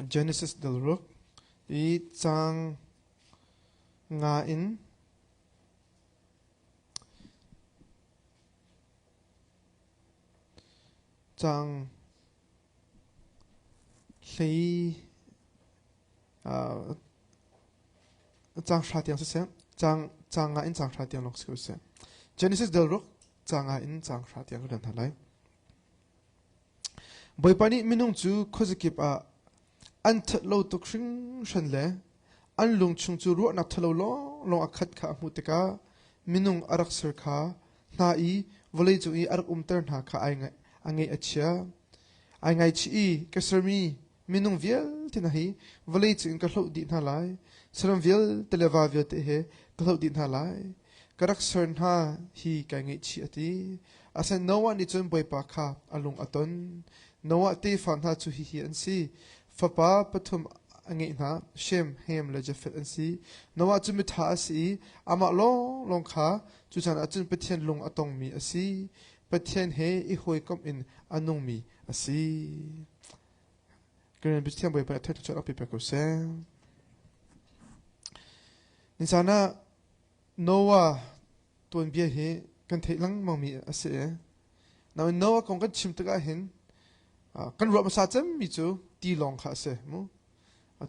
Genesis del ruk I chang nga in chang hlei chang sha tiang se chang nga in chang sha tiang lok se Genesis del ruk chang nga in chang sha tiang ran thalai boipani minung chu khozikip a an that lo tuk hring hran le an lung chung chu ru na thalo long akhat kha mu te ka minung arak sir kha na I volei chu I arak ter na kha ai ngai angai achia ai ngai chi I kasarmi minung vial tin hi volei chu in ka hlo di na lai saram vial telewa vial te he ka hlo di na lai karak sir na hi ka ngai chi ati asan no one ni chun boipa kha alung aton no wa te fan ha chu hi an si fapa pathum angai na shem hem le jafet an si no wa chu mi tha si ama long kha chu chan achun pathian lung atong mi asi pathian he I hoi kom in anung mi asi kren bithiam boy pa the to chak pe ko se ni sana nowa ton bia he kan thei lang mang mi ase now nowa kong kan chim taka hin kan ro ma sa cham mi chu ti long kha se mu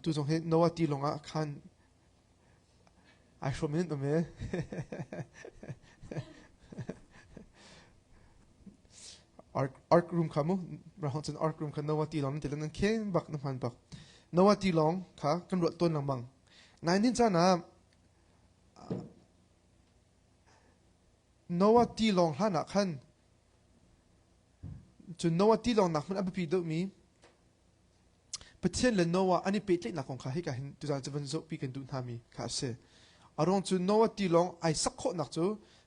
tu jong he nowa ti long a khan ai shom min me arc room khamu rahon arc room khan nowa ti long te lan khen bak na man bak nowa ti long kha kan ro ton lang mang 19 chana nowa ti long hana khan chu nowa ti long nak man api do mi pathian le nowa ani pe tle na kong kha hi ka hin tu za javan zo pi kan du na mi kha se arong chu nowa ti long ai sak kho nak chu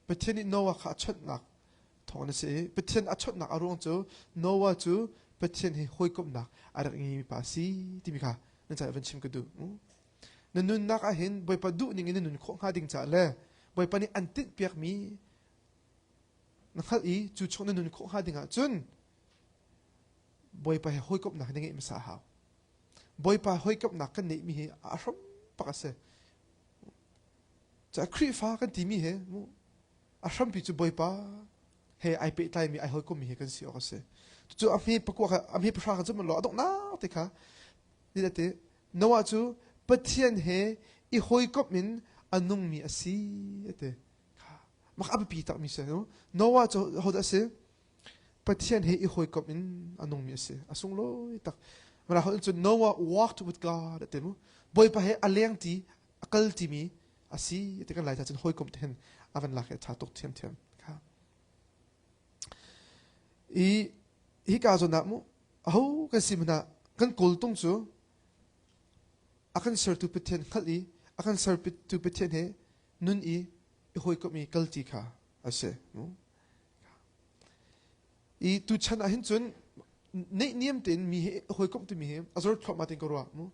pathian ni nowa kha chot nak thong na se pathian a chot nak arong chu nowa chu pathian hi hoi kom nak arak ngi mi pa si ti mi kha na cha van chim ka du na nun nak a hin boy pa du ning in nun kho nga ding cha le boy pa ni antit piak mi na khal I chu chong na nun kho nga ding a chun boy pa hoi kom nak ngi mi sa ha boy pa hoi kom nak kan nei mi he a rom pa ka se cha khri fa kan ti mi he mu a rom pi chu boy pa he ai pe tai mi ai hoi kom mi he kan si o ka se chu a mi pa ko a mi pa ka chu man lo adok na te kha ni da te no wa chu pathian he I hoi kom min anung mi asi ate kha mak ab pi ta mi se no wa chu ho da se pathian he I hoi kom min anung mi ase asung lo tak mara ho chu Noah walked with God ate mu boy pa he aleng ti akal ti mi asi ate kan lai ta chen hoi kom ten avan la khe tha tok thiam kha I ka zo na mu ho ka simna kan kol tung chu akan ser tu pathian khali akan ser tu pathian he nun I hoi kom mi kalti kha ase mu I tu chan a hin chun nei niam ten mi hoi kom tu mi he azor thok ma ten ko ro mu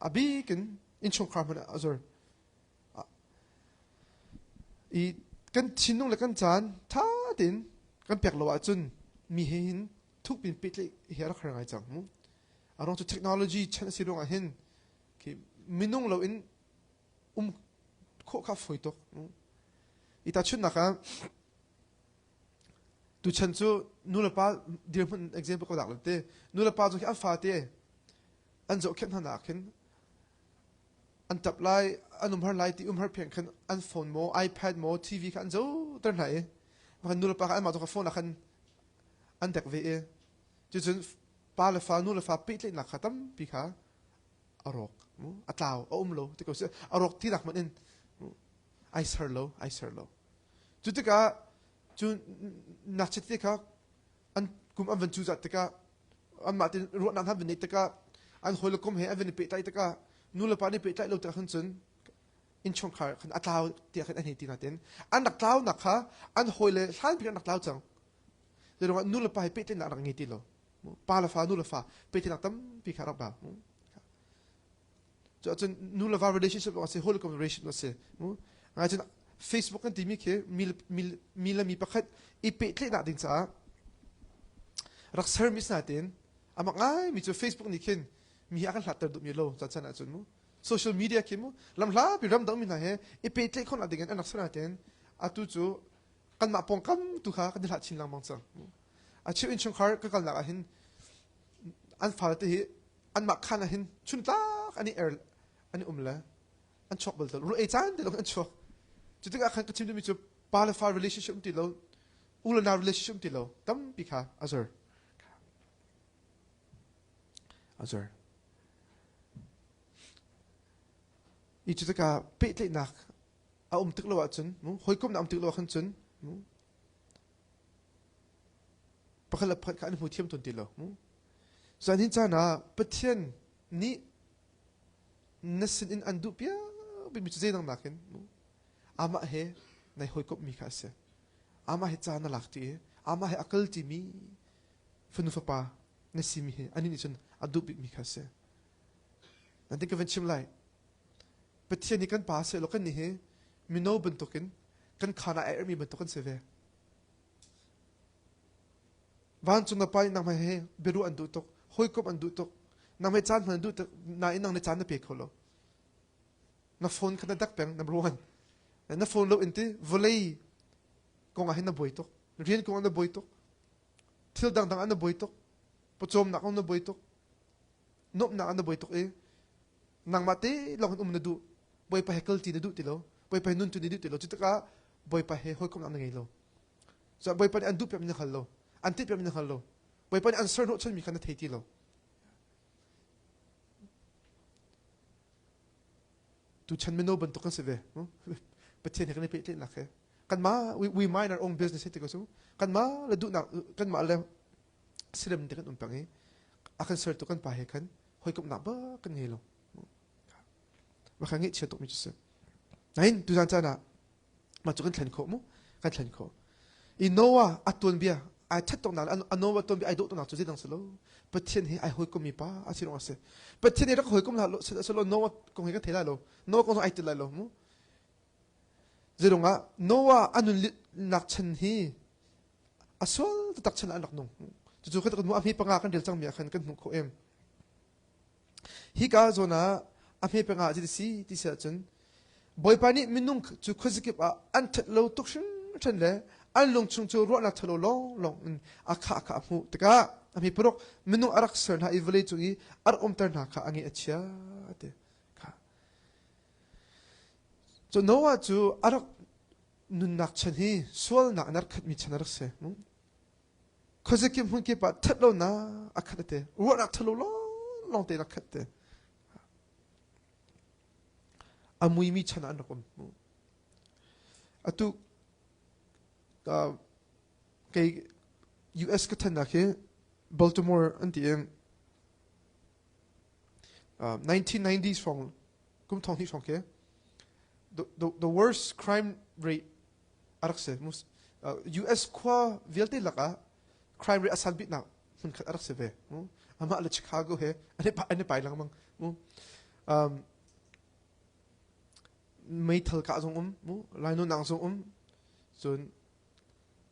abi ken in chong khar man azor I kan chinung la kan chan tha tin kan pek lo a chun mi he hin thuk pin pit le her khar ngai chang mu arong chu technology chan si rong a hin ki minung lo in kho kha foi tok I ta chun na ka tu chan chu nula pa dir example ko dak te nula pa chu an fa te an zo khen hana khen an tap lai anum har lai ti har phen khan an phone mo iPad mo TV khan zo tar nai ma nula pa an ma to ka phone khan an dak ve e chu chun pa le fa nula fa pit le na khatam pi kha arok atlaw lo te ko se arok ti dak man in I ser lo chu te ka chu nak chete ka an kum an chu za te ka an ma tin ro nan ha ben te ka an hol kom he aven pe tai te ka nu la pa ni pe tai lo ta khan chun in chong khar khan atlaw te khan an he ti na ten an nak tlaw nak kha an hole hlan pi nak tlaw chang de ro nu la pa pe te na ngi ti lo pa la fa nu la fa pe te nak tam pi kha ra ba cho chun nu la va relationship wa se hol kom relationship se nga chun Facebook kan timi ke mil mi pakhat I pe tle na din cha rak service natin ama ngai mi chu Facebook ni ken มีอาการหลัดตัวดุมีโลจัดสนาจนมุโซเชียลมีเดียคิมุลำลาปีรำดองมีนะเฮอีเปเตคนอดีกันอันนักสนาเตนอาตุจูกันมาปองกันตุขากันหลัดชินลังมังซังอาชิวอินชงคาร์ก็กันหลักหินอันฟาร์ตฮีอันมักขันหินชุนตาอันนี้อันนี้ละอันช็อกเบลต์รู้ไอ้จานเดี๋ยวอันช็อกจุดที่อาการกระชิมจะมีจุดปาเลฟาร์ relationship ติโลอุลนา relationship ติโลตั้มปีขาอาซอร์อีจุดที่กาเปิดเลยนักเอาตึกโลว่าจนมุหอยกุมน้ำตึกโลขันจนมุปะขลับพัดการหูเทียมตุนติโลมุส่วนที่จ้านะประเทศนี้นัสินอันดูเปียเป็นมิตรเจนังนักเห็นมุอามาเฮในหอยกุมมีข้าศึกอามาเฮจ้านั่นหลักที่อามาเฮอักลที่มีฝนุฟปาในสิมีเฮอันนี้นี่จนอันดูมีข้าศึกนั่นที่ก็เป็นชิมไลประเทศนี้กันป่าเสร็จแล้วกันนี่เฮมีโนบรรทุกกันขานามีบรรทุกกันเสวยวันจุนนับไปนำให้เฮเบรูอันดูตกหอยกบอันดูตกนำให้จานมันดูตกนายนั่งในจานนั่นเปียกเขาแล้วนับโฟนขนาดดักแปงนับรู้กันนับโฟนเราอินที่วอลเลย์กงอาเห็นนับบ่อยตกเรียนกงอันนับบ่อยตกทิลดังอันนับบ่อยตกประจมหนักอันนับบ่อยตกนบหนักอันนับบ่อยตกนางมาเต้ลองนดูบอยไปเฮกลตีนดูติโลบอยไปนุ่นตุนดูติโลจุดตะกะบอยไปเฮหอยกุมน้ำนั่งไงโลจะบอยไปอันดูเปียมินขัลโลอันที่เปียมินขัลโลบอยไปอันเซอร์โนชันมีขนาดเทติโลดูฉันไม่โนบันตุกันเสวยประเทศนี้กันในประเทศหนักเหรอกันมา we mind our own business ที่ก็สู้กันมาแล้วดูหนักกันมาแล้วเสื่อมเด็กกันอุ่นปังเฮอาการเซอร์ตุกันไปเฮกันหอยกุมน้ำบ้ากันไงโลว่าครั้งนี้เชื่อตัวมิจุสนั่นดูจานจานะมาจุกันแทนโคมุกันแทนโคอินโนวาอัตตุนเบียไอชัดตรงนั้นอันโนวาตุนเบียไอโดตรงนั้นจุดที่ดังสโลประเทศนี้ไอหอยกุมีป้าอาศิรงอาเซประเทศนี้รักหอยกุมละสโลโนวากงเฮกันเทล่าโลโนวากงไอติล่าโลมุเจรงอ่ะโนวาอันนุนนักชันฮีอาสวลตักชันอันนักนงจู่ๆก็ตะกุนว่ามีปังอากันเดียวจังมีอากันกันหนุโคเอ็มฮิกาโซนาอาเพียงอาจิตสีที่เสียจนบ่อยปานี้มินุงจุดข้อสิบอันทัดเราตุกฉันเลยอันลงชงจูรัวนัทโลลงอาคาหูแต่ก็อาเพียงปรกมินุงอารักษาหน้าอีเวลีจุยอาร์อมเตอร์นักอันนี้เอชยาเด็กค่ะจนโน้ว่าจูอารักนุนนักฉันฮีส่วนนักนักขัดมีฉันอารักษาข้อสิบหุ่นเก็บทัดเราหน้าอาคาเตรัวนัทโลลงเตนักขัดเตอามุยมีชนะนักมอะตุเกย์ US ก็ทันนักเฮ Baltimore อันที่1990s ฟองกุมทองที่ฟองเก the worst crime rate อารักเสมุสUS ขวาเวลติลักะ crime rate อาศัยบิดนักมันอารักเสเวอามาเลชิคาโกเฮอันนี้ไปหลังมั้งไม่ทัลกะทรงมุลายนู้นนางทรงส่วน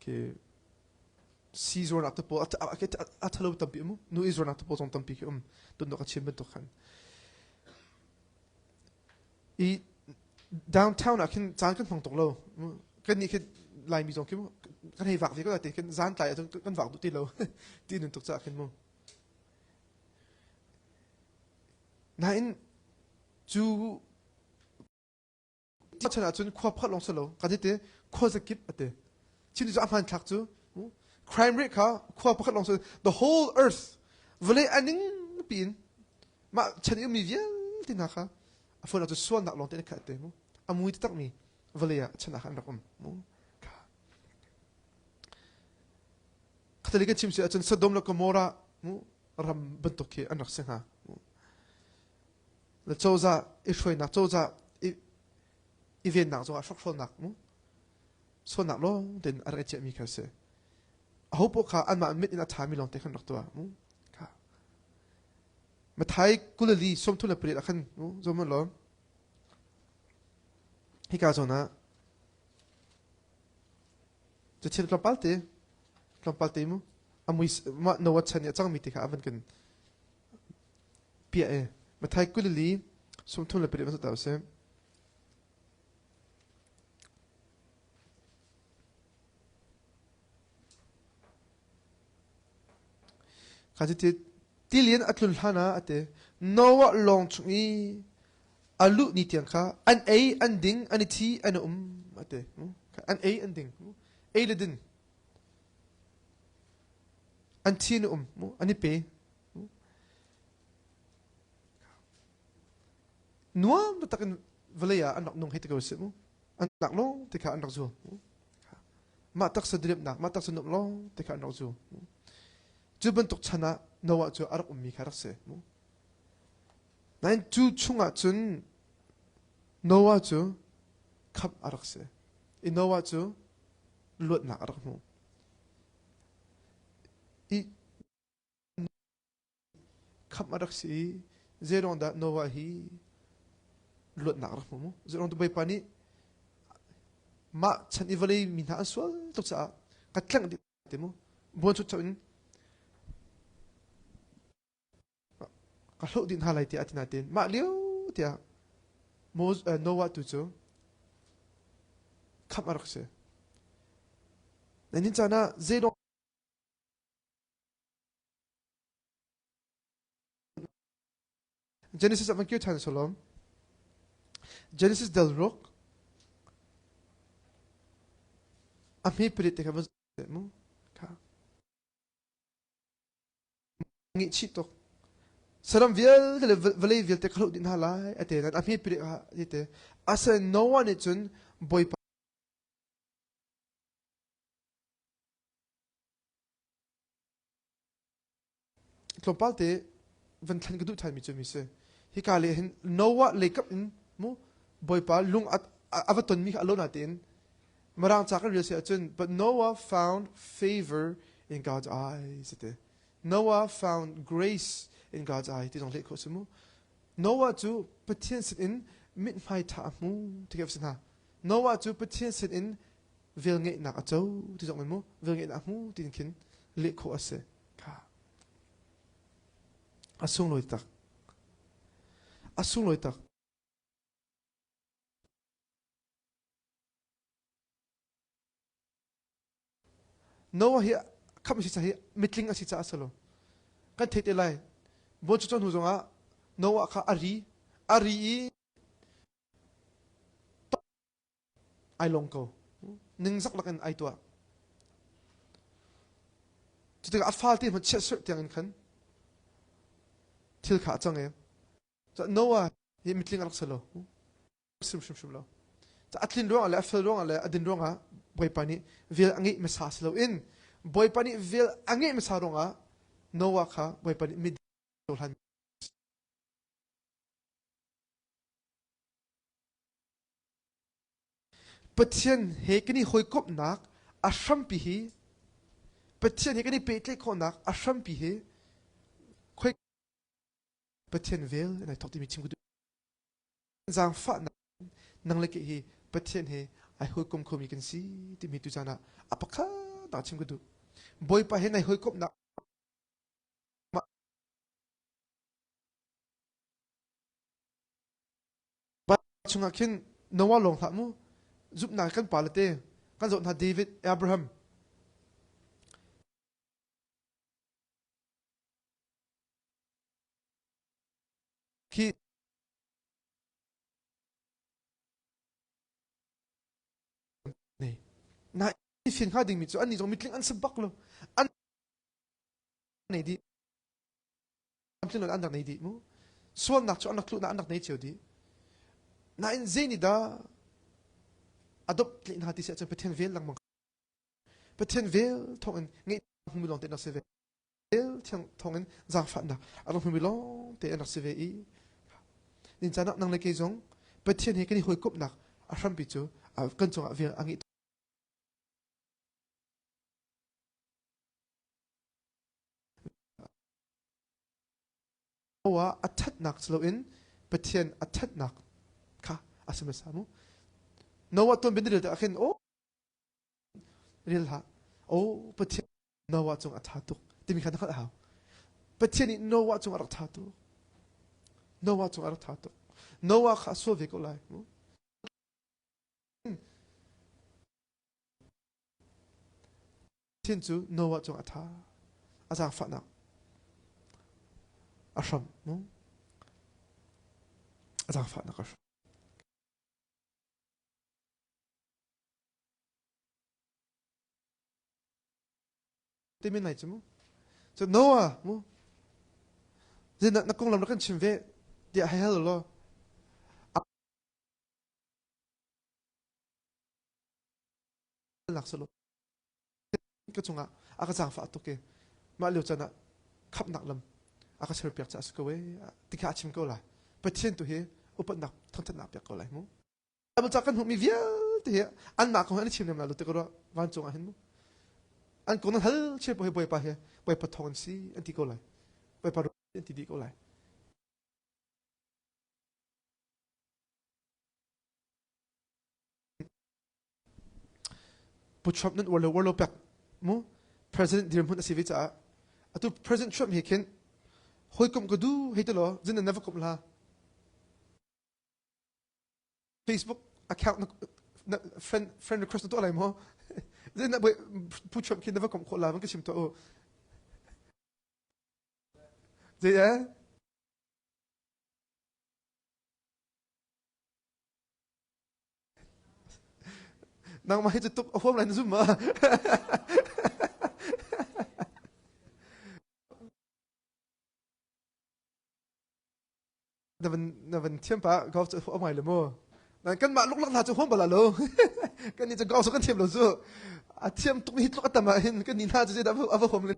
คือซีโซนักตะโพอัตลบตั้มปีมุนูอิโซนักตะโพทรงตั้มปีคือตุนดอกชิมเป็นตัวขันอีดาวน์ทาวน์อ่ะขึ้นจานขึ้นฝั่งตกโลกันนี่คือลายมีทรงคือมุกันให้ฝากที่ก็ได้ขึ้นจานไต่จนกันฝากตุตีโลตีนึงตกจากขึ้นมุนั่นจูที่ชนะจนควบพัดลงสโลกันที่เตะควบสกิปเตะชิ้นที่จะอ่านทักจู crime rate เขาควบพัดลงสโล the whole earth เวลาอันนึงปีนมาฉันยังมีเวียนที่นักค่ะฝนอาจจะส่วนหนักลงเตะขัดเตะมุอามุยที่ตักมีเวลาชนะขันรักมุค่ะขัดลิกันชิมเสียจนสะดมแล้วก็โมระมุรำบรรทุกอันรักเสียงฮะแล้วโจจ่าอีช่วยนักโจจ่าอีเวนต์หนักจังหวะฟักฟันหนักมุส่วนหนักล้อเดินอะไรเจ็บมีแค่เสียเขาพวกเขาอันมามิดอินาทามีลองเตะขันหนักตัวมุค่ะมาไทยกุลลีสมทุนละเปรียขันมุจอมันล้อฮิกาโซนะจะเชื่อกลับปัลเตมุอามุยมาโนวัชเนี่ยจังมีติค่ะอันกัน pia e ma thai kulili som thun la pere ma ta se kaji tilian atlul hana ate nowa long chungi alu ni tiang kha an ding an thi an ate an an ding le din an thi no ani pe nuam takin velaya an nok nong hit ko se an nak long te kha an nok zo ma tak sa drip nak ma tak sa nom long te kha an nok zo chu ban tok chana nowa chu arak mi kharak se nain chu chunga chun nowa chu khap arak se I nowa chu luat nak arak mu I khap arak si zerong da nowa hi luat nak arak mu zerong tu bai pani ma chan ivalei min ha aswal tok cha katlang di temu bon chu chawin kalau din halai ti atin natin ma liu tia mos nowa tu chu khap arak se nanin chana zerong Genesis aman kyo chan solom Genesis del rock ami prit ka mas mo ka ngi chitok saram viel le vele viel te khlo din halai ate na ami prit ha ite asa no one chun boy klopalte van than gadu thai mi chu mi se hi ka le hin nowa le kap in mo boy pa lung at avaton mi alona tin marang chakar real se chun but Noah found favor in God's eyes ate Noah found grace in God's eyes ti dong le ko sumu Noah chu pathian sit in mit mai tha mu ti gap sana Noah chu pathian sit in vil nge na acho ti dong mo vil nge na mu tin kin le ko ase ka asung loi tak Noah hi kham si cha hi mitling asi cha asalo kan thete lai bo chu chon hu zonga Noah kha ari ai long ko ning zak lakan ai tua chu ta afal ti ma che ser tiang in khan thil kha chang e cha Noah hi mitling alak salo sim lo cha atlin rong ala afal rong ala adin ronga boy pani vil angi mesas lo in boy pani vil angi mesaronga Noah kha boy pani mid han pathian he kini hoi kop nak ashram pi hi pathian he kini petle ko nak ashram pi hi khoi pathian vel nai thok ti mi chim zang fa nang le ke hi pathian he ai hoi kom khomi kan si ti mi tu jana apakha ta chim gudu boy pa he nai hoi kop nak ba chunga khin Noah long tha mu giúp na kan palate kan zot na David Abraham khi này na phiền khai đình mi chu ani jong mitling an sabak lo an này đi am tin lo an dak này đi mu sual nak chu an nak lu na an dak này chiu đi na in zeni da adop tlin hati se chu pathen vel lang mang pathen vel thong en ngai hum long te na se vel thang thong en zang fa na adop hum long te na se ve I nin chana nang le ke jong pathen he kani hoi kop nak a ram pi chu a kan chong a vel angi wa athat nak chlo in pathian athat nak kha asama samu Noah ton bin ta khen o ril ha o pathian Noah chung atha tu timi khan khat ha pathian ni Noah chung arak tha tu Noah chung arak tha to Noah kha so ve ko lai mu thiên chu Noah chung atha azang fa na asham mu azang fa na ka temin nai chu mu so Noah mu je na kong lam na kan chim ve dia hai hal lo lak solo ka chunga aka chang fa to ke ma liu chana khap nak lam aka ser pyak cha su ko we tikha chim ko la patien tu he upat nak thon thon nak pyak ko lai mu abul cha kan hu mi via te he an ma ko an chim nem la lu te ko wan chunga hin mu an ko nan hal che po he boy pa he boy pa thon si an ti ko lai boy pa an ti di ko lai pu chop nan warlo pyak mu president dir mun asivi cha atu president Trump he ken hoi kom ko du he to lo jin never kom la Facebook account na friend request to lai mo jin na pu Trump ken never kom ko la man ka sim to o je ya nang ma he to home line zoom ma na van thiam pa golf chu o mai le mo nan kan ma luk lak na chu hom bala lo kan ni chu golf kan thiam lo chu a thiam tu hit luk atama hin kan ni na chu da ava hom le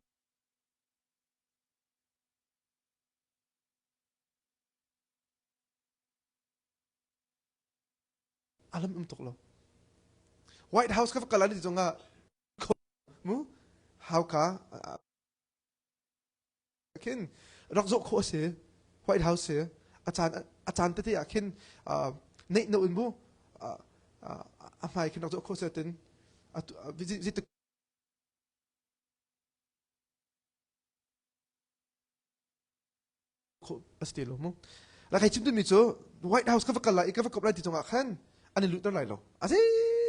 alam tok lo White House ka kala ni jonga mu how ka kin rak zo kho se White House se achan te ya kin nei no in bu a mai kin rak zo kho se tin visit ko astelo mu la kai chim tu mi cho White House ka kala ka kala ti jonga khan ani lu tar lai lo ase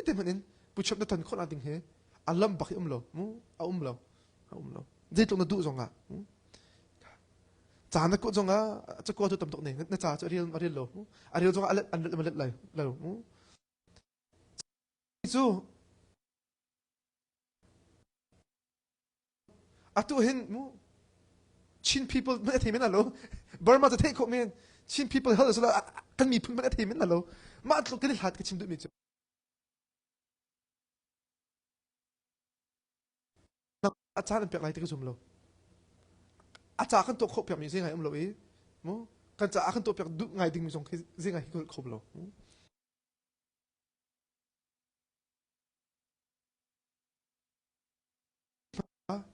te manin pu chop na tan khon ading he alam bakhi lo mu a lo je to na du zonga cha na ko zonga cha ko to tam tok ne na cha real lo a real zonga an malet lai lo mu chu atu hin mu chin people ma the men alo Burma ta take ko men chin people hal so kan mi phun ma the men alo ma tlo ke hat ke chim du mi chuอาจารย์เป็นอะไรที่กระชุมเราอาจารย์ขันตัวขบแบบมีสิ่งไงเราเองมั้งกันจะอาขันตัวแบบดูไงดิ้งมีส่งสิ่งไงก็ขบเรา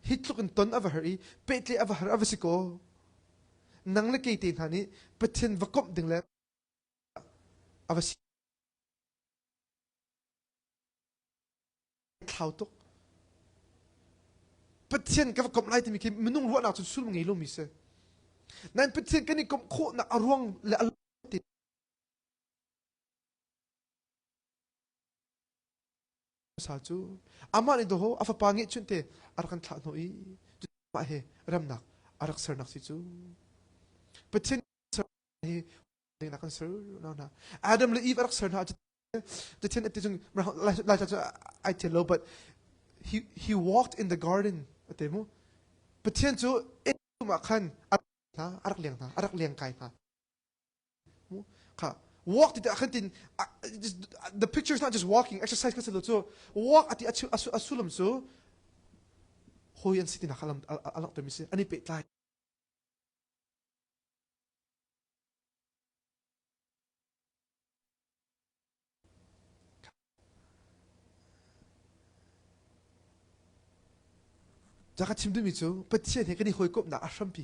ฮิตลุกันต้นอวหารีเป็ดเลยอวหารีอวสิโกนังเล็กเกตินฮานี่เป็ดเช่นวักบดึงแล้วอวสิข่าวตุกเป็ดเช่นกับวักบไล่ที่มีคิมนุ่งล้วนเอาจนสุดมึงไงลูมิเสนั่นเป็ดเช่นกันนี่ก็โคนักอารวงและอารติสาจูอามานี่ดูฮอาฟปางิชุนเตอารักันทาโนอีจุดมาเฮรำนักอารักเสร์นักสิจูเป็ดเช่นเสร์เฮเด็กนักกันเสร์นั่นนะอาดัมและอีฟอารักเสร์นักจะเช่นที่จงเราจะไอเทโล but he walked in the garden เต็มมั้งเป็ดเช่นจูเอ็ดมาขันอารักเลี้ยงอารักเลี้ยงไก่ค่ะ walk ที่อาขันติน the picture is not just walking exercise ก็สรุปจู walk ที่อัศลมจูโฮยันสิตินักขลังอัลลักตัวมิเสอันนี้เป็ดไล่จากการชิมดูมิจูเป็ดเช่นเห็นกันนี่โฮยกบหนักอาชัมปี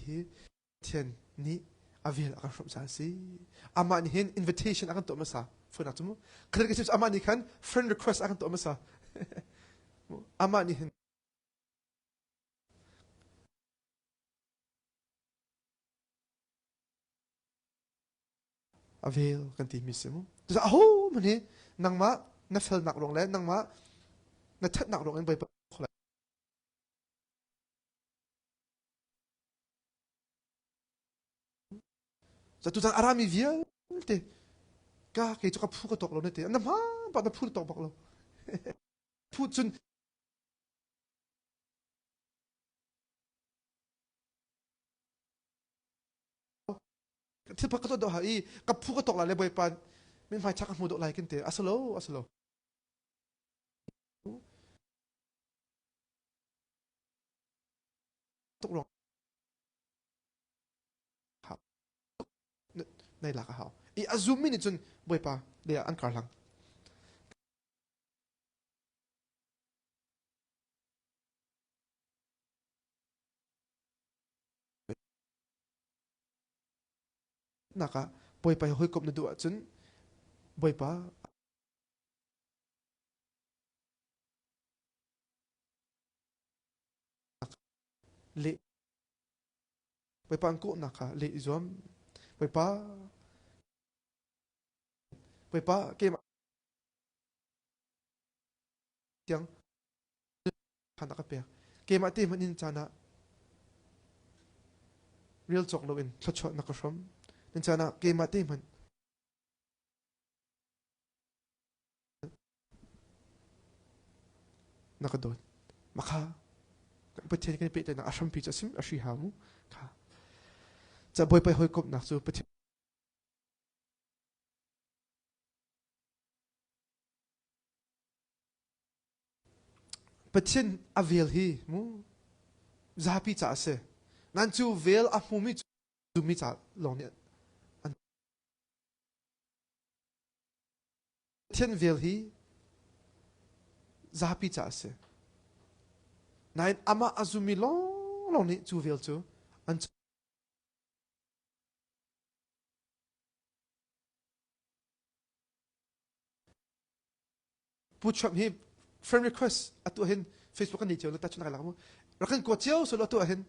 เทียนนี้อาวิลอาการชมซาซีอามานี่เห็น invitation อาการตัวมาซาฟื้นนักจูมั้งขณะที่ชิมอามานี่ขัน friend request อาการตัวมาซาอามานี่เห็น avel kan ti mi semu tu aho mani nangma na fel nak rong le nangma na that nak rong en bai pa kholai za tu za arami vial te ka ke chu ka phu ka tok lo ne te na ma pa na phu tok bak lo phu chunที่พักก็ตัวหายกับผู้ก็ตกหลายเลยบ่อยปานไม่ไฟชักมูดอะไรกันเตะอัสโลตกลงครับในหลักเขาอีอาซูมินี่จนบ่อยปาเดี๋ยวอันการหลังนักะบ่อยไปหอยกบในตัวจนบ่อยปาเละบ่อยปาอังกุนักะเละจอมบ่อยปาเกมยังขันนักเปียเกมที่มันนินจานะเรียลจอกโลอินชดชดนักชมนินจานะเกมที่มันนักโดนมาค่ะประเทศกันเป็นแต่นักอาชัมพิจารณาอาชีหามุค่ะจะบ่อยไปหอยกบนักสู่ประเทศอเวลฮีมูจะหาพิจารณานั่นจูเวลอามูมิจูมิจารลองเนี่ยประเทศเวลฮีจะหาพิจารณานั่นอามาอาซูมิลองเนี่ยจูเวลจูอันผู้ชมฮีfriend request อัตัวเห็น Facebook กันดีเจียวแล้วตัดชุนอะไรล่ะมั้งเราคันกดเจียวสุดแล้วตัวเห็น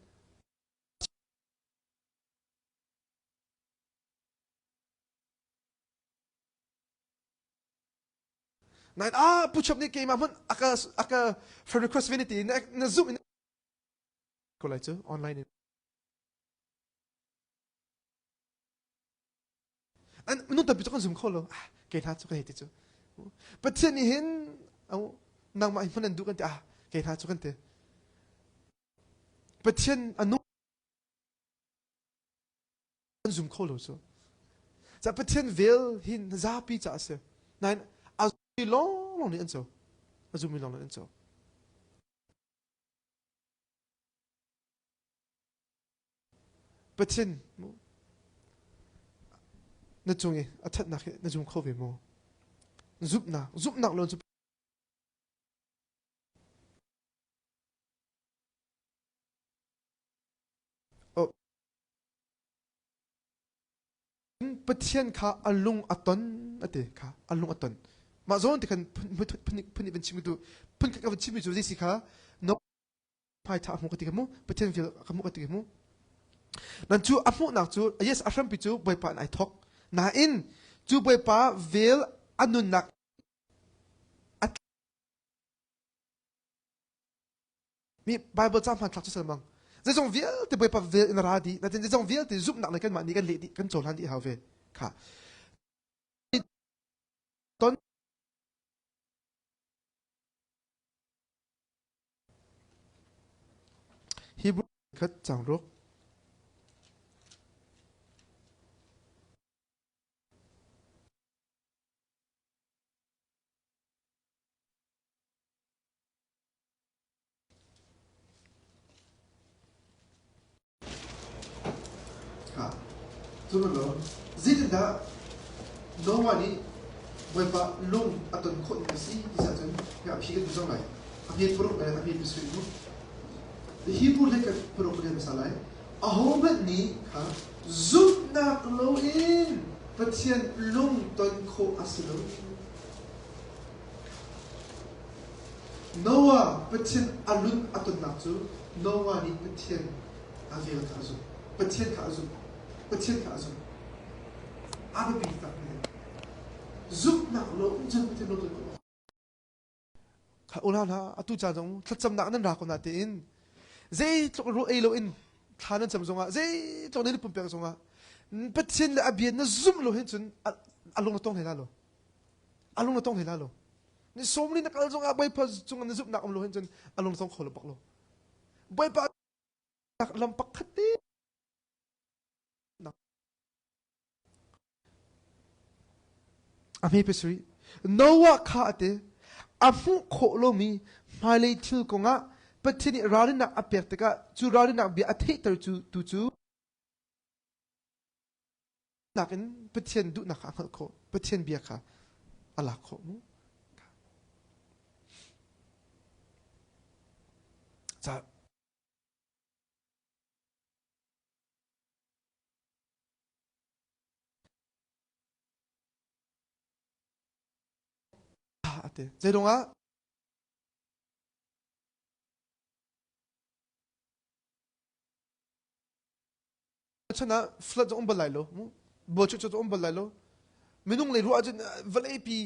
นั่นผู้ชมนี่เกมมันอากา friend request วินิตีนั่น zoom ก็เลยเจอออนไลน์อันนู้นแต่ไปจุกัน zoom call เลยเกย์ท่าจุกันเหตุเจอประเทศนี้เห็นเอานางมาอินพันธ์ดูกันแต่เกย์ท่าจุกันเตะประเทศอันนู้น zoom call เลยจะประเทศเวลหินซาปีจ่าเสียนั่นอาซูมิลองนี่อันเจ้าอาซูมิลองนี่อันเจ้าประเทศนั่นจงเออาทิตย์นักนั่นจงเข้าไปมั้งซุบนักลงซุบประเทศข้าอลุงอัตนอะไรข้าอลุงอัตนมาโซนที่กันพันเป็นชิมิดูพันกับชิมิดูที่สิข้านกพายท่ามุกติกันมั้งประเทศฟิลกับมุกติกันมั้งนั่นจูอามุกนักจูyes อาชัมปิจูใบปานไอทอกน่าอินจูใบปาเวลอันนุนักมีไบเบิลจำพันคลักจุดสมัง这种 veel ที่ไปพับ veel ในราดีนั่น这种 veel ที่ซุปหนักเลยกันมานี่กันเละดิกันโจลันดิฮาวเวค่ะตอนฮีบรูคัดจังรุกจุดนั้นเหรอจิตด้าโนวันนี้ไว้ปะลุงอัตโนคนนี้สิที่จะจนอยากพิจารณาจังไรอภิเษกปรุกอะไรอภิเษกพิสุทธิ์นู้นฮีบรูเล็กปรุกเรียนภาษาอะไรอาหูมันนี้ค่ะจุดนักโลอินประเทศลุงตนโคอัสโลโนวาประเทศอลุนอัตโนนักจูโนวานี้ประเทศอาเวลข้าจูประเทศข้าจูประเทศข้าจู abe pi tak ne zup nak lo jam te lo to kha ula na atu cha jong thacham nak nan ra ko na te in zai tlok ro e lo in thanan cham zonga zai tlok ne pum pe zonga pathin la abian na zum lo hin chun alung na tong hela lo alung na tong hela lo ni somni na kal zonga bai pa chung na zup nak am lo hin chun alung tong khol pak lo bai pa nak lam pak khati ami pesri nowa kha ate amu kholo mi malai thil ko nga pathini rari nak apek taka chu rari nak bi athei tar chu tu chu nakin pathian du nak angal ko pathian bia kha ala kho mu cha ate zedonga chana flood on balai lo mu bo chu chu on balai lo minung le ru ajin valai pi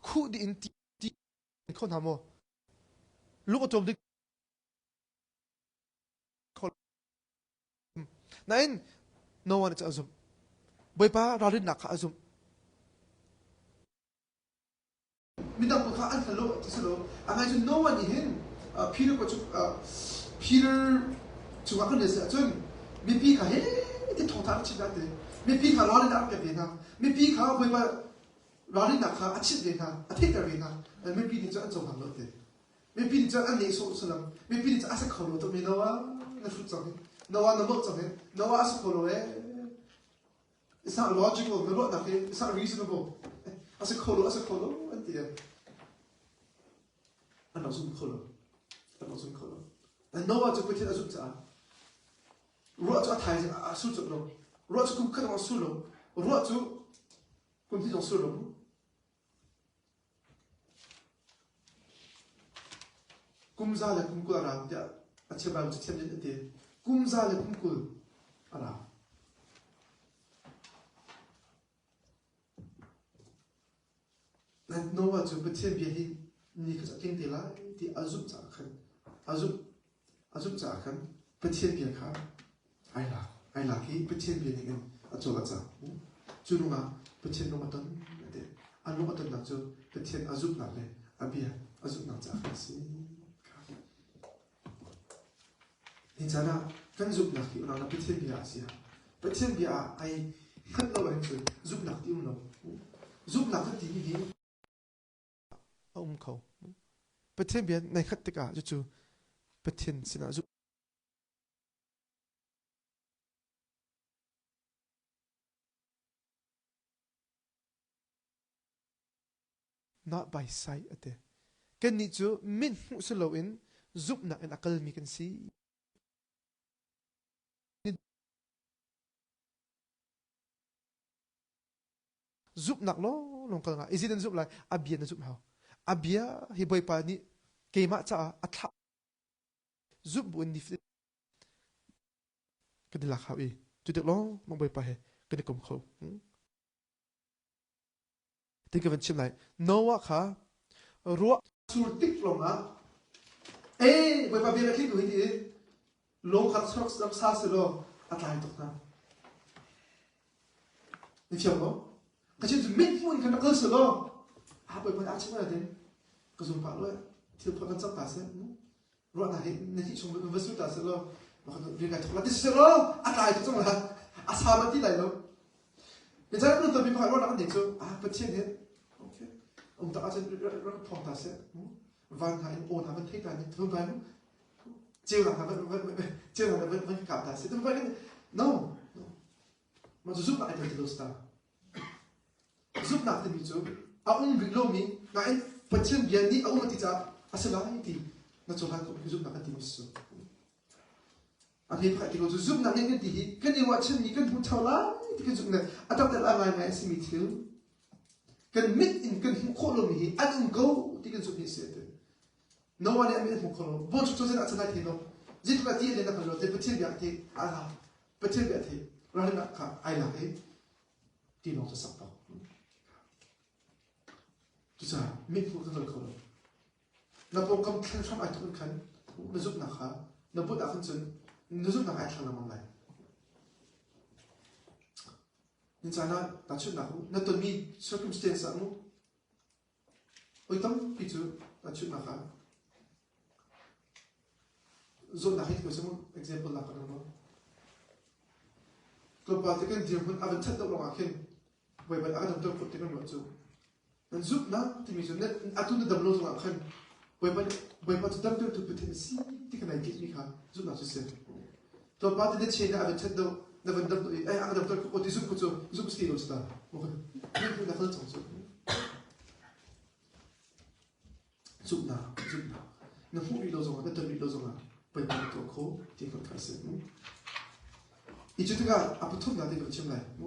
khu di in ti khon hamo lu ko tom di nain no one is azum boy pa rarin nak azum midang ko ka an hello tiselo angai chu no one hin Peter ko chu Peter chu ka kan lesa chun mi pi ka he ti thong ta chi da de mi pi ka rarin nak ke na mi pi ka boy pa rarin nak ka achit de na athik ka na mi pi ni chu an chong ham lo de mi pi ni chu an nei so salam mi pi ni chu asa kholo to mi no wa na fu chong no one not something. No one has to follow it. It's not logical. No, not nothing. It's not reasonable. As a colo, and dear. And also colo. And also colo. And no one to put it as a Rot to attach a suit of law. Rot to cut on solo. Rot to continue on solo. Kumzala kumkura, a chibal to tell it there. Kumzale kumkul ala na no wa chu pathian bia hi ni ka king tela ti azum cha khan pathian bia kha ai la ki pathian bia ni a chu la cha chu nu nga pathian no matan de an no matan na chu pathian azum na le abia azum na cha si ni chana kan zup nak ti una pathian bia sia pathian bia ai khat lo han chu zup nak ti lo zup nak ti ni khâu pathian bia nei khat te ka chu pathian sina zup not by sight ate kan ni chu min hu se lo in zup nak en akal mi kan si zup nak lo long kal nga izin zup lai abia na zup hao abia hi boy pa ni keima cha atha zup bu ni fit kadila khawi tu de lo mong boy pa he kan kom kho think of it chim lai noah kha ro sur tik lo nga boy pa bia khik du hi lo khat sok sam sa se lo atlai tok na ni fiam lo cái chuyện mình muốn cái nó cơ sở lo bởi vì ăn cháo là thế cái dùng phải lo thiếu phải cần chấp ta sẽ rồi là hiện nên chỉ dùng cái vật dụng ta sẽ lo và cái việc cái là sẽ lo ăn lại cho trong là sao mà tí này lo bây giờ nó tôi bị phải lo là ăn được chứ bất chiên thế ok ông ta ăn rất phong ta sẽ van hay ôn là vẫn thích là những thứ vậy chiều là vẫn cảm ta sẽ thứ vậy no mà giúp lại thì được ta giúp nak thì chú, ông bị lôm mi, ngay phát triển biến đi ông mà thì cha, asal thì nó cho hắn cũng giúp nak thì chú, anh em phải thì có giúp nak nên thì cái điều phát triển mi cái bút thao lá thì cái giúp này, anh ta là ngay xem mi thiếu, cái mít in cái khổ lôm mi, anh ông go thì cái giúp mi sẽ được, no one em biết khổ lôm, bố chú sẽ asal thì nó, dịch là thì lên là khổ lôm, thì phát triển biến thì phát triển biến thì, rồi là cả ai là cái ti long sa sak pa tu sa mi pu ta ko na po kam khan sam ai tu khan na zup na kha na bu da khan chun na zup na ai thang na mang lai ni cha na ta chu na hu na to mi circumstance sa mu oi tam pi chu ta chu na kha zo na hit ko se mu example la ka na noก็ปาที่กันเดียวมันอาจจะต้องลงอาเข็นไว้บรรดาดำตัวคนที่กันหมดจูนั่นซุปนะที่มีส่วนนั้นอาตุนดำลงลงอาเข็นไว้บรรดาดำตัวเป็นที่สิ่งที่กันไหนกินมีค่ะซุปน่าจะเสียตัวปาที่เด็ดเชนอาจจะต้องดำดำตัวไอ้อาดำตัวคนที่ซุปก็จูซุปสกีโรสตาโอเคนี่คือนักเล่นสองซุปนะนั่นผู้วิโรจงนั่นตัววิโรจงอ่ะไปบรรดาตัวเขาที่คนขายเสร็จอีจุดที่ก็อาพุทธนาดีกว่าเช่นไรมุ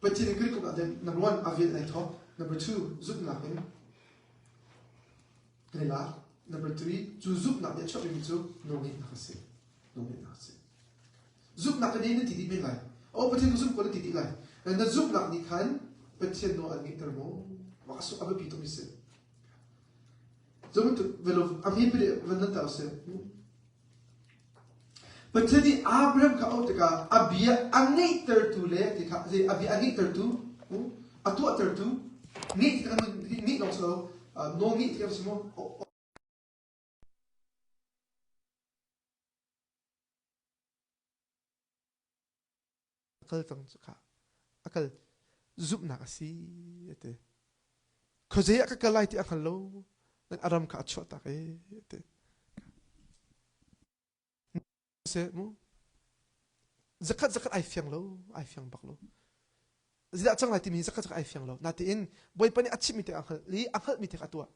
เป็นที่นี่ก็คืออะไร number one อาวิทย์ในท็อป number two จุดนักเองนี่ละ number three จุดนักเนี่ยชอบมีจุดโน้มนักเสียจุดนักเนี่ยนี่ติดไม่ไรโอ้เป็นที่จุดคนติดไรแล้วจุดนักนี่ขันเป็นที่โน้อันนี้แต่โม่ว่าสุอาไปพิจารณาเสียจนถึงเวลาอามีเป็นวันนั้นแต่เอาเสียประเทศที่อับราฮัมเขาเอาแต่ก็อับยาอันนี้เติร์ตูเลยที่เขาจะอับยาอันนี้เติร์ตูอัตัวเติร์ตูนี่ที่เขานี่ลองสอนโน้นี่ที่เขาสมมติก็ต้องสุขาก็จุบหนักสิเตะเขาจะอยากก็ไล่ที่อันโลนั่นอารมณ์เขาชอบตาเเตะเสมุzakat ai fiang lo ai fiang bak lo zida chang lai ti mi zakat ai fiang lo nati in boy pani achi mi te anghal mi te atwa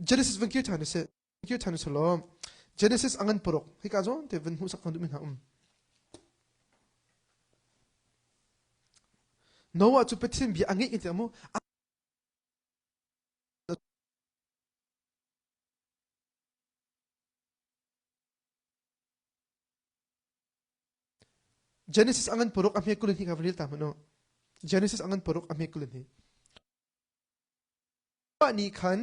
Genesis van kir thanu se lo Genesis angan porok hi ka zon te van hu sak kan du min ha Noah chu petim bi angi in te mo Genesis angan porok amhe kulin hi kavril tamano Genesis angan porok amhe kulin hi ani khan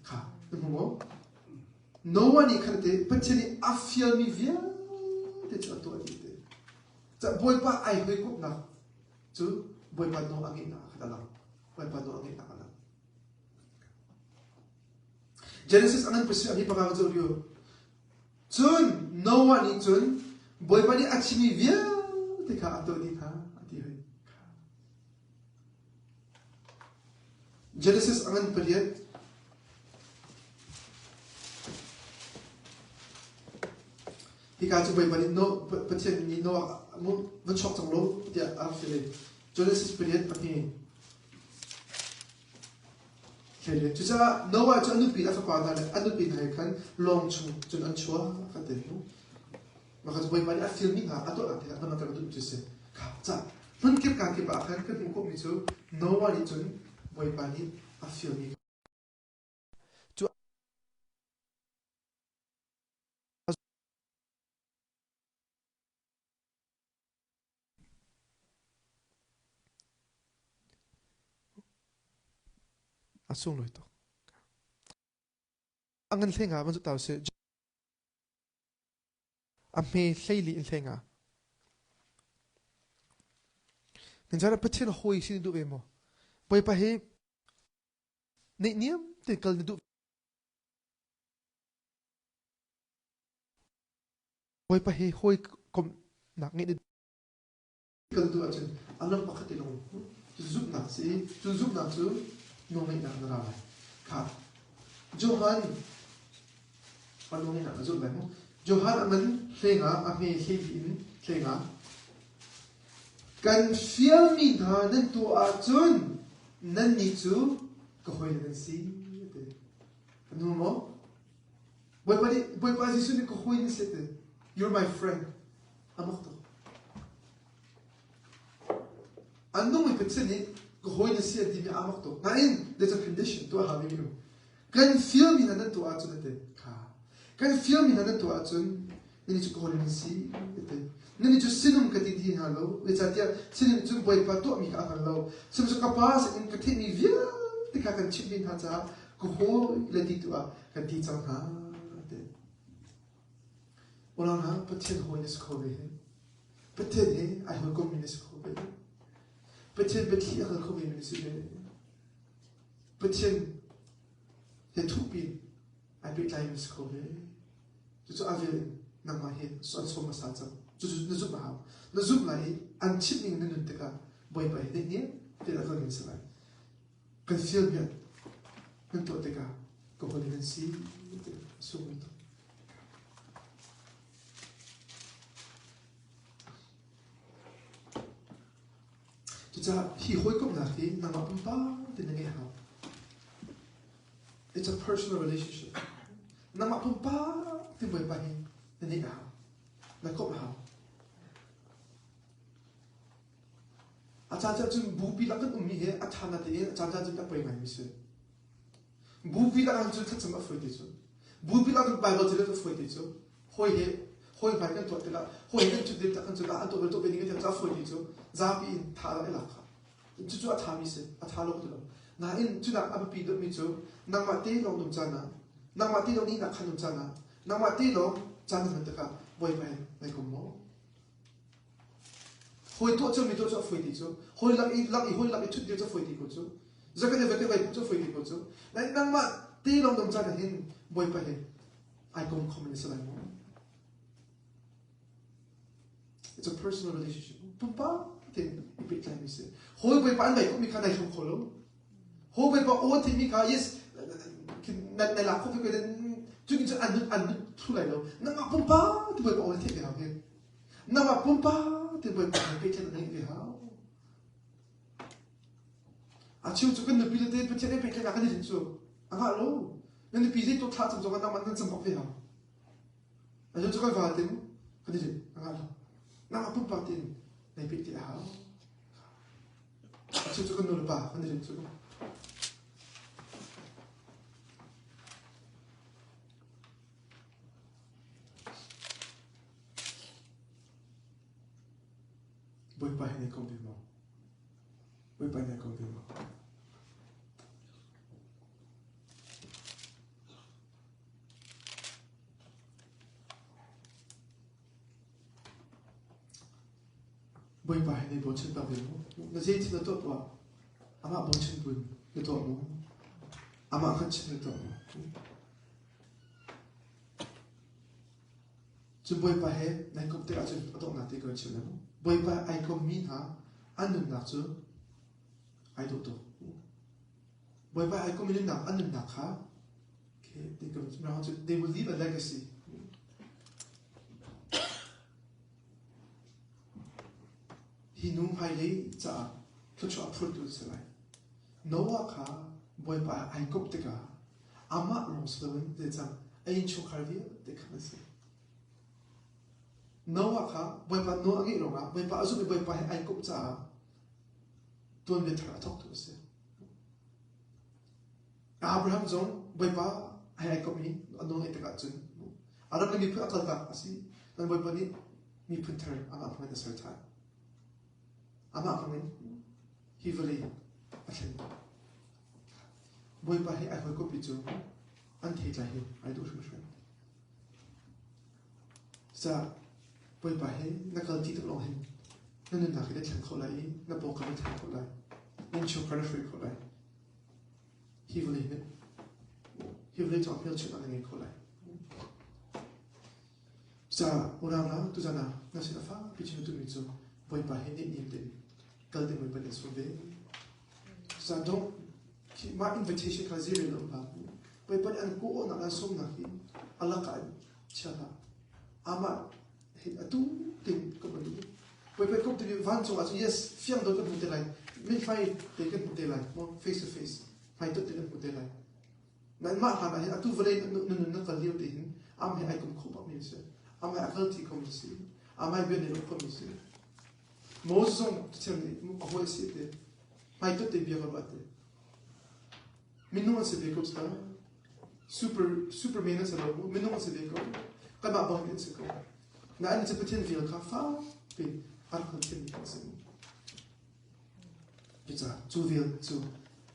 kha mo Noah ni khan te pachini afial mi via te chato ati te cha boy pa ai hoi kup na chu boy pa no angi na khatala boy pa no angi na khala Genesis angan pesi abi pagawad sa uriyo. Chun, Noah ni chun, boy pa ni achimi via, teka ato di ka, ati hoy. Genesis angan pariyat, hika chu boy pa ni, no, patiyan ni Noah, mo, man chok tang lo, tiya, afile. Genesis pariyat, pati, Jadi, jika Noah itu anu pindah ke pada anu pindah kan long chung, jadi anu chua kata itu, maka sebagai mana filming atau nanti kan nama terbentuk jadi, kata, mungkin kaki bahkan kan hukum itu Noah itu sebagai mana filming. Asung lo itu. Angan thenga man tahu se. Amhe leili in thenga. Kenjara petin hoi sini du bemo. Boy pa he. Ne niam te kal du. Boy pa he hoi kom nak ngi kal du achen. Alam pakati long. Zub nak si, zub nak tu. Nungay na naraway. Ka. Johan. Panungay na nazul ba mo? Johan aman thenga ame hein thenga. Kan filmi na nantu achun nan ni chu kahoy na si. Ano mo? Boy pa si suni kahoy ni sete. You're my friend. Amak to. Ano mo ipatsin Kahoy na siya di mi amak to. Nain, there's a condition to having you. Kan film na nanto atun ate. Kan film na nanto atun nini chu holiness si ete nini chu sinum ka ti thi ha lo le cha tia sinin chu boy pa to mi ka kan lo sum chu ka pa se in ka thi ni via te ka kan chip bin ha cha ko ho le ti tu a kan ti chang ha te ona na pathian holiness ko ve pathian he ai ho communist ko ve pathian bethi a ko ve ni si le pathian he thu bin ai be lai mis ko ve chu a ve nang ma he so so ma sa cha chu na zu ba na zu lai an chip ning nun te ka boy ba he ni te la ko ni sa lai kan feel bien nun to te ka ko ho ni si so mi to cha hi hoi kom na hi na ma pa te na nge ha it's a personal relationship na ma pa te boy ba hi te nge ha na ko ha a cha cha chun bu pi la kan mi he a tha na te a cha cha chun ta pai mai mi se bu pi la kan chun ta chama foi te chu bu pi la kan bible te le foi te chu hoi he hoi ba kan to te la hoi kan chu de ta kan chu la an to be ni ke ta foi te chu za pi in tha la la kha chu chu a tha mi se a tha lo te lo na in chu na a pi do mi chu nang ma te lo dum cha na nang ma te lo ni na khan dum cha na nang ma te lo cha na ta ka boy ba mai ko mo hoi to chu mi to chu foi ti chu hoi lam i hoi lam i chu de chu foi ti ko chu za ka de ve ke vai chu foi ti ko chu nang ma te lo dum cha na hin boy ba he ai kom communist la mo it's a personal relationship pumpa te ipit lai mi se hoi boy pa nai ko mi kha nai thong kholo hoi boy pa o te mi kha yes na la ko pe den chu ki chu an thu lai lo na ma pumpa te boy pa o te ha ke na ma pumpa te boy pa pe te nai ve ha a chu chu kan pi te pe te pe te na ka ni chu a ga lo na pi ze to tha chu na ma nan cham pa ve ha a chu ka va te mo ka ni a ga lo na ma pumpa te nai pe te ha a chu chu kan no ba ka ni chu boy pa ne kom bi mo boy pa ne kom bi mo boy pa ne bo chen pa bi mo na je ti na to pa ama bo chen bun ne to mo ama khan chen ne to mo chu boy pa he na kom te a chu to na te ko chen mo boy pa ai kom min ha anun na chu ai do to boy pa ai kom min na anun na kha ke they go now they will leave a legacy hi nung hai le cha to chu apur tu sai noa kha boy pa ai kom te ka ama long slowen de cha ai chu kharvi de kha se Noah kha boy pa no agi ronga boy pa asu boy pa ai kop cha ton ve thra thok tu se Abraham zong boy pa ai kop mi no e ta chun arab ni phu akal ta asi nan boy pa ni mi phun thar ama phun da sar tha ama phun hi veli athen boy pa ai kop pi chu an thei la hi ai do shum shum sa boy pa he na kal ti to lo hen na na khide thang kho lai na po ka thang kho lai in chu ka free kho lai hi vle to apel chu na nge kho lai sa ora na tu jana na se fa pi chu tu mi chu boy pa he ni ni de kal de boy pa de so de sa do ki ma invitation ka zero lo ba boy pa an ko na na som na ki ala ka cha ama atu ting ko bali boy pa ko te van so as yes fiang do ko te lai min fai te kan te lai mo face to face fai to te kan te lai na ma ha na atu vale no ka liu te hin am he ai kom ko ba mi se am ai akal ti kom si am ai be ne ko mi se mo song te ni mo ko si te fai to te bi ba te min no se be ko sta superman se lo min no se be ko ka ba ba ni se ko na anh sẽ pretend feel khá phá bị ăn không tin cái gì bây giờ chú feel chú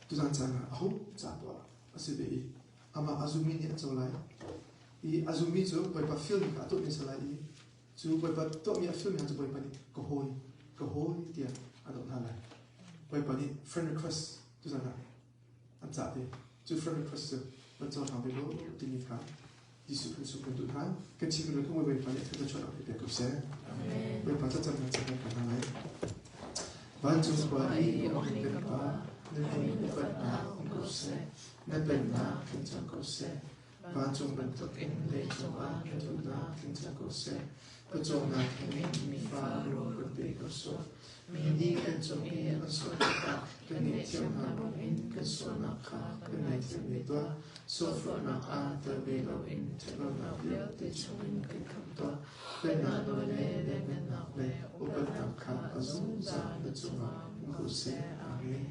rằng rằng là hốt trả đó sẽ bị ama azumi ni cho lại i azumi chú bởi bà film cả tụi mình sẽ lại chú bởi bà tụi mình film hàng chú bởi bà đi có hôi tiền anh đâu nào lại bởi bà đi friend request chú rằng là anh trả đi chú friend request chú mình cho thằng bé đó tin như thế đi sự phân tụi hắn cái chi người không bởi bà đi theo cho nó bị biệt cục xe bởi bà chắc chắn là sẽ phải làm lại và chú bà đi ông hình bên bà nên mình vẫn là ông cục xe nên bên là kinh chẳng cục xe và chúng mình thực hiện để cho bạn cho chúng ta kinh chẳng cục xe và chúng ta thực hiện mình phá rồi còn bị cục số mình đi gần trong kia ở số ta cái này theo nào bằng in cái số nào khác cái này theo người toa số phận nào từ bị lâu in theo lâu nào biết để cho mình cái cảm toa bên nào đôi lệ để bên nào lệ ở bên nào khác ở dung ra để chúng ta cục xe amen.